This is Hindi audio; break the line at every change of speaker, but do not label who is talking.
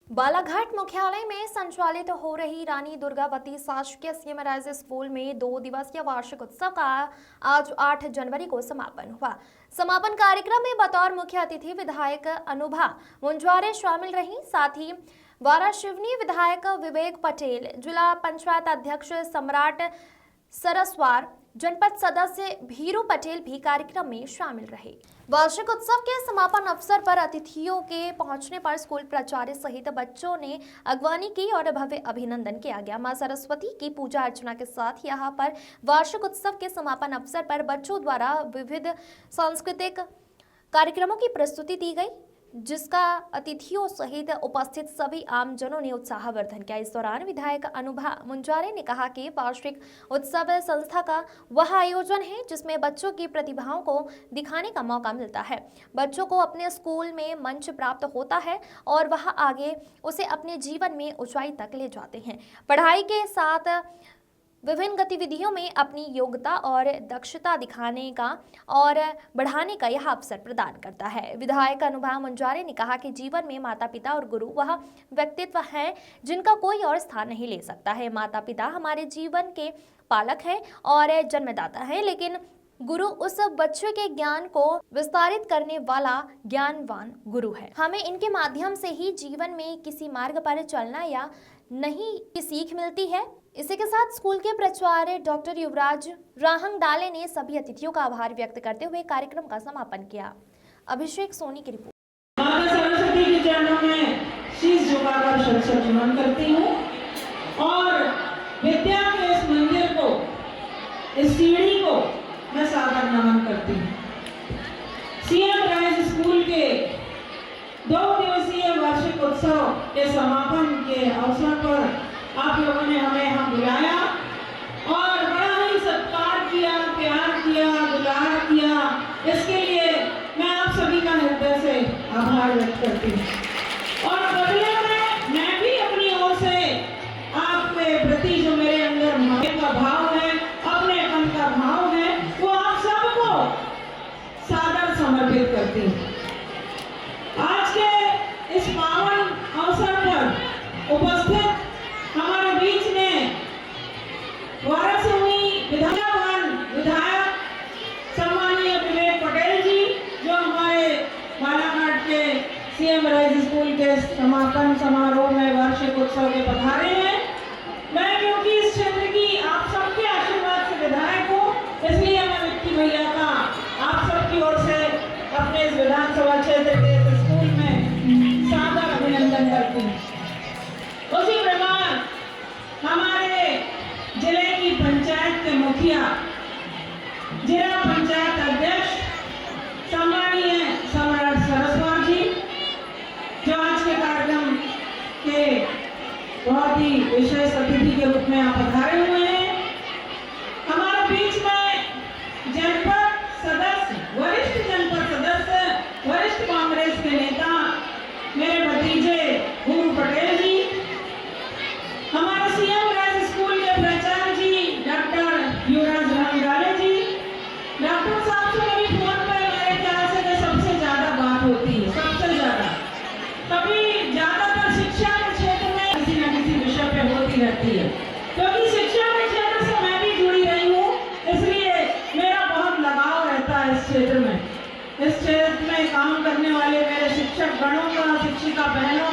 बालाघाट मुख्यालय में संचालित हो रही रानी दुर्गावती शासकीय सीएमराइज स्कूल में 2 दिवसीय वार्षिक उत्सव का आज 8 जनवरी को समापन हुआ। समापन कार्यक्रम में बतौर मुख्य अतिथि विधायक अनुभा मुंजवारे शामिल रहीं। साथ ही वाराशिवनी विधायक विवेक पटेल, जिला पंचायत अध्यक्ष सम्राट सरस्वार, जनपद सदस्य भीरू पटेल भी कार्यक्रम में शामिल रहे। वार्षिक उत्सव के समापन अवसर पर अतिथियों के पहुंचने पर स्कूल प्राचार्य सहित बच्चों ने अगवानी की और भव्य अभिनंदन किया गया। मां सरस्वती की पूजा अर्चना के साथ यहां पर वार्षिक उत्सव के समापन अवसर पर बच्चों द्वारा विविध सांस्कृतिक कार्यक्रमों की प्रस्तुति दी गई, जिसका अतिथियों सहित उपस्थित सभी आमजनों ने उत्साहवर्धन किया। इस दौरान विधायक अनुभा मुंजारे ने कहा कि वार्षिक उत्सव संस्था का वह आयोजन है जिसमें बच्चों की प्रतिभाओं को दिखाने का मौका मिलता है। बच्चों को अपने स्कूल में मंच प्राप्त होता है और वह आगे उसे अपने जीवन में ऊंचाई तक ले जाते हैं। पढ़ाई के साथ विभिन्न गतिविधियों में अपनी योग्यता और दक्षता दिखाने का और बढ़ाने का यह अवसर प्रदान करता है। विधायक अनुभा मुंजारे ने कहा कि जीवन में माता पिता और गुरु वह व्यक्तित्व हैं जिनका कोई और स्थान नहीं ले सकता है। माता पिता हमारे जीवन के पालक हैं और जन्मदाता हैं, लेकिन गुरु उस बच्चे के ज्ञान को विस्तारित करने वाला ज्ञानवान गुरु है। हमें इनके माध्यम से ही जीवन में किसी मार्ग पर चलना या नहीं की सीख मिलती है। इसी के साथ स्कूल के प्राचार्य डॉक्टर युवराज राहंगडाले ने सभी अतिथियों का आभार व्यक्त करते हुए कार्यक्रम का समापन किया। अभिषेक सोनी की रिपोर्ट।
माता सरस्वती के चरणों में शीश झुकाकर शत-शत नमन करती हूँ और विद्या के इस मंदिर को, इस सीढ़ी को मैं सादर नमन करती हूँ। सीएमराइज स्कूल के 2 दिवसीय वार्षिक उत्सव के समापन के अवसर पर आप लोगों ने हमें यहाँ बुलाया और बड़ा ही सत्कार किया, प्यार किया, दुलार किया। इसके लिए मैं आप सभी का हृदय से आभार व्यक्त करती हूँ और बदले में मैं भी अपनी ओर से आपके प्रति जो मेरे अंदर माया का भाव है, अपनेपन का भाव है, वो आप सबको सादर समर्पित करती हूँ। आज के इस पावन अवसर पर उपस्थित हमारे बीच में वारासिवनी विधायक सम्मानीय विवेक पटेल जी, जो हमारे बालाघाट के सीएमराइज स्कूल के समापन समारोह में वार्षिक उत्सव के पधारे हैं। मैं क्योंकि इस क्षेत्र की आप सबके आशीर्वाद से विधायक हूँ, इसलिए मैं विक्की भैया का आप सबकी ओर से अपने इस विधानसभा क्षेत्र के स्कूल में सादर अभिनंदन करती हूँ। उसी प्रकार हमारे जिले की पंचायत के मुखिया, जिला पंचायत अध्यक्ष सम्मानीय सम्राट सरस्वार जी, जो आज के कार्यक्रम के बहुत ही विशेष अतिथि के रूप में यहाँ पधारे हुए हैं। हमारे बीच में जनपद सदस्य, वरिष्ठ जनपद सदस्य, वरिष्ठ कांग्रेस के नेता मेरे भतीजे भीरू पटेल जी, हमारे सीएमराइज स्कूल के प्राचार्य जी डॉक्टर युवराज राहंगडाले जी। डॉक्टर साहब से मेरी फोन पर मेरे ख्याल से सबसे ज्यादा बात होती है, सबसे ज्यादा। कभी ज्यादातर शिक्षा के क्षेत्र में किसी न किसी विषय पे होती रहती है, क्योंकि शिक्षा के क्षेत्र से मैं भी जुड़ी रही हूँ, इसलिए मेरा बहुत लगाव रहता है इस क्षेत्र में। इस क्षेत्र में काम करने वाले मेरे शिक्षक गणों का, शिक्षिका बहनों